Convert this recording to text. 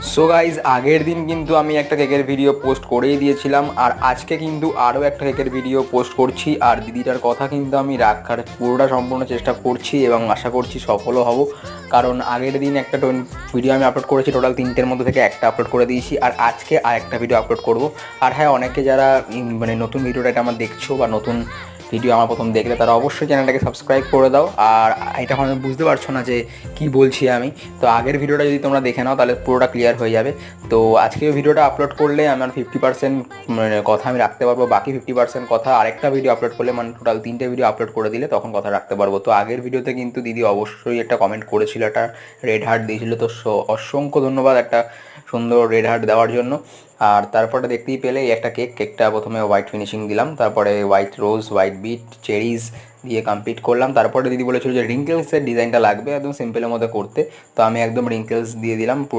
So guys, আগের দিন কিন্তু আমি একটা কেকের ভিডিও পোস্ট করেই দিয়েছিলাম, আর আজকে কিন্তু আরও একটা কেকের ভিডিও পোস্ট করছি। আর দিদিটার কথা কিন্তু আমি রাখার পুরোটা সম্পূর্ণ চেষ্টা করছি এবং আশা করছি সফলও হব। কারণ আগের দিন একটা ভিডিও আমি আপলোড করেছি, টোটাল 3টের মধ্যে থেকে একটা আপলোড করে দিয়েছি, আর আজকে আর একটা ভিডিও আপলোড করব। আর হ্যাঁ, অনেকে যারা মানে নতুন ভিডিওটা এটা আমার দেখছো বা নতুন ভিডিও আমার প্রথম দেখলে, তারা অবশ্যই চ্যানেলটাকে সাবস্ক্রাইব করে দাও। আর এটা হয়তো বুঝতে পারছো না যে কি বলছি আমি, তো আগের ভিডিওটা যদি তোমরা দেখে নাও তাহলে পুরোটা ক্লিয়ার হয়ে যাবে। তো আজকেও ভিডিওটা আপলোড করলে আমার 50% মানে কথা আমি রাখতে পারবো, বাকি 50% কথা আরেকটা ভিডিও আপলোড করলে, মানে টোটাল 3টে ভিডিও আপলোড করে দিলে তখন কথা রাখতে পারবো। তো আগের ভিডিওতে কিন্তু দিদি অবশ্যই একটা কমেন্ট করেছিল, একটা রেড হার্ট দিয়েছিল, তো অসংখ্য ধন্যবাদ একটা সুন্দর রেড হার্ট দেওয়ার জন্য। আর তারপরে দেখতেই পেলে এই একটা কেকটা প্রথমে হোয়াইট ফিনিশিং দিলাম, তারপরে white rose, white bit, cherries দিয়ে কমপ্লিট করলাম। তারপরে দিদি বলেছিল যে রিঙ্কেলসের ডিজাইনটা লাগবে একদম সিম্পলের মধ্যে করতে, তো আমি একদম রিঙ্কেলস দিয়ে দিলাম পুরো।